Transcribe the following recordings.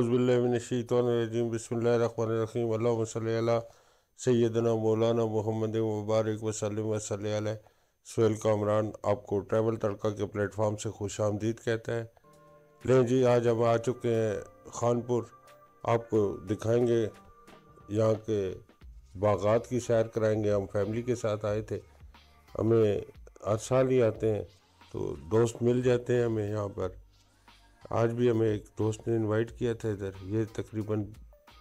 औज़ुबिल्लाहिमिनश्शैतानिर्रजीम बिस्मिल्लाहिर्रहमानिर्रहीम अल्लाहुम्मा सल्लि अला सय्यदना मौलाना मुहम्मद मुबारक वसल्लम वसल्लि अलैहि। सोहेल कामरान आपको ट्रैवल तड़का के प्लेटफॉर्म से खुश आमदीद कहता है। लें जी, आज हम आ चुके हैं खानपुर। आपको दिखाएंगे यहाँ के बागात की सैर कराएंगे। हम फैमिली के साथ आए थे। हमें हर साल ही आते हैं तो दोस्त मिल जाते हैं हमें यहाँ पर। आज भी हमें एक दोस्त ने इनवाइट किया था इधर। ये तकरीबन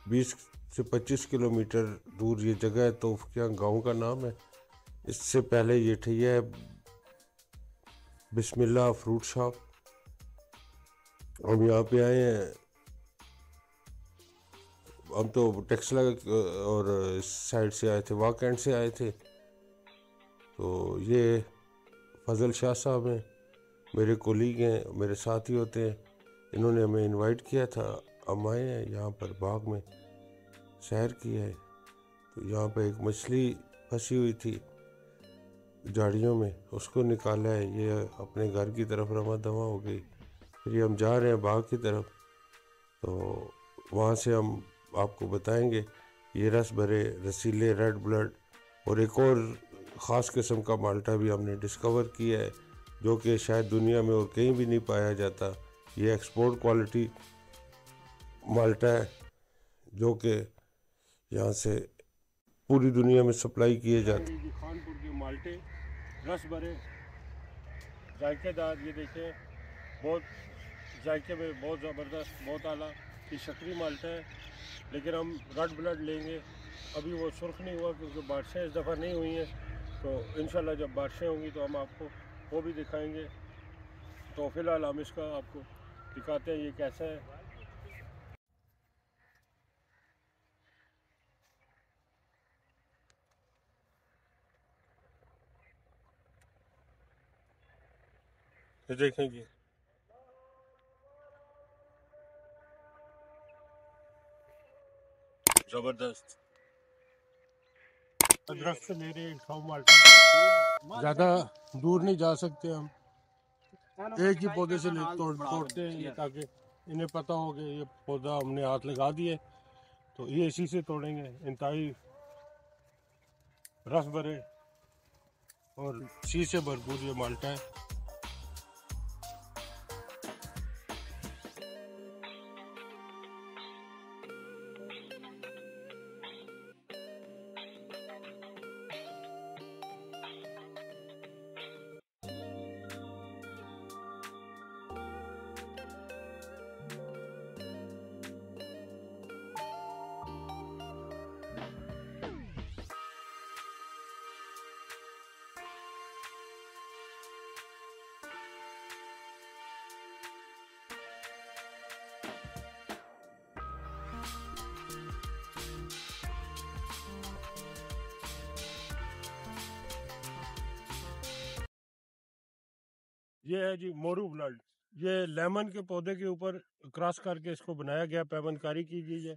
20 से 25 किलोमीटर दूर ये जगह है। तोफकिया गांव का नाम है। इससे पहले ये ठैया है बिस्मिल्लाह फ्रूट शॉप। हम यहाँ पे आए हैं। हम तो टेक्सला और इस साइड से आए थे, वाक एंड से आए थे। तो ये फजल शाह साहब हैं, मेरे कोलीग हैं, मेरे साथी होते हैं। इन्होंने हमें इनवाइट किया था। हम आए हैं यहाँ पर बाग में सैर की है। तो यहाँ पर एक मछली फंसी हुई थी झाड़ियों में, उसको निकाला है। ये अपने घर की तरफ रवा दवा हो गई। फिर ये हम जा रहे हैं बाग की तरफ, तो वहाँ से हम आपको बताएंगे। ये रस भरे रसीले रेड ब्लड और एक और ख़ास किस्म का माल्टा भी हमने डिस्कवर किया है, जो कि शायद दुनिया में और कहीं भी नहीं पाया जाता। ये एक्सपोर्ट क्वालिटी माल्टा है, जो कि यहाँ से पूरी दुनिया में सप्लाई किए जाते हैं। खानपुर के माल्टे रस भरे जायकेदार, ये देखें, बहुत जायके में बहुत ज़बरदस्त, बहुत आला। ये शक्करी माल्टा है, लेकिन हम रेड ब्लड लेंगे। अभी वो सुर्ख नहीं हुआ क्योंकि बारिशें इस दफ़ा नहीं हुई हैं। तो इंशाल्लाह जब बारिशें होंगी तो हम आपको वो भी दिखाएंगे। तो फ़िलहाल हम इसका आपको दिखाते हैं ये कैसा है। ये देखें जी, ज़बरदस्त दरख्त से ले रहे हैं। खाओ माल्टा, ज़्यादा दूर नहीं जा सकते हम। एक ही पौधे से तोड़ते हैं ताकि इन्हें पता हो कि ये पौधा हमने हाथ लगा दिए तो ये इसी से तोड़ेंगे। इंतहाई रस भरे और सी से भरपूर ये माल्टा है। ये है जी मोरू ब्लड। ये लेमन के पौधे के ऊपर क्रॉस करके इसको बनाया गया, पैबंदकारी की गई है।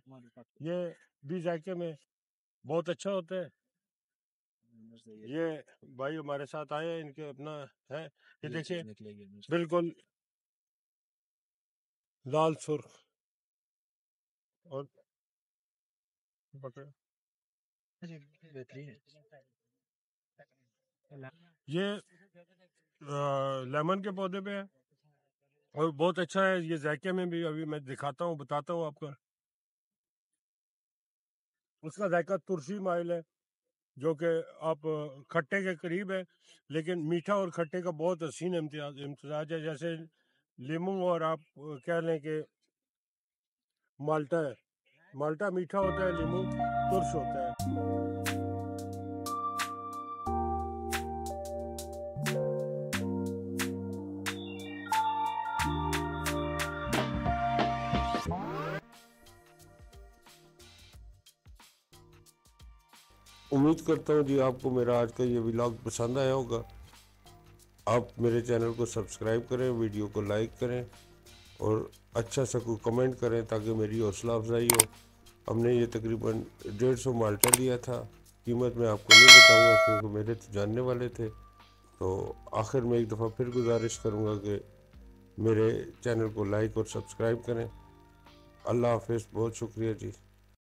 ये भी जायके में बहुत अच्छा होता है। ये भाई हमारे साथ आए हैं, इनके अपना है। ये देखिए, बिल्कुल लाल सुर्ख और ये लेमन के पौधे पे है और बहुत अच्छा है। ये जायके में भी अभी मैं दिखाता हूँ, बताता हूँ आपका। उसका जायका तुलसी माइल है, जो कि आप खट्टे के करीब है, लेकिन मीठा और खट्टे का बहुत हसीन इम्तिजाज है। जैसे लीमू और आप कह लें कि माल्टा है। माल्टा मीठा होता है, लीमू तुर्श होता है। उम्मीद करता हूँ जी आपको मेरा आज का ये व्लॉग पसंद आया होगा। आप मेरे चैनल को सब्सक्राइब करें, वीडियो को लाइक करें और अच्छा सा कोई कमेंट करें ताकि मेरी हौसला अफजाई हो। हमने ये तकरीबन 150 माल्टा लिया था। कीमत मैं आपको नहीं बताऊंगा क्योंकि मेरे तो जानने वाले थे। तो आखिर में एक दफ़ा फिर गुजारिश करूँगा कि मेरे चैनल को लाइक और सब्सक्राइब करें। अल्लाह हाफिज़, बहुत शुक्रिया जी।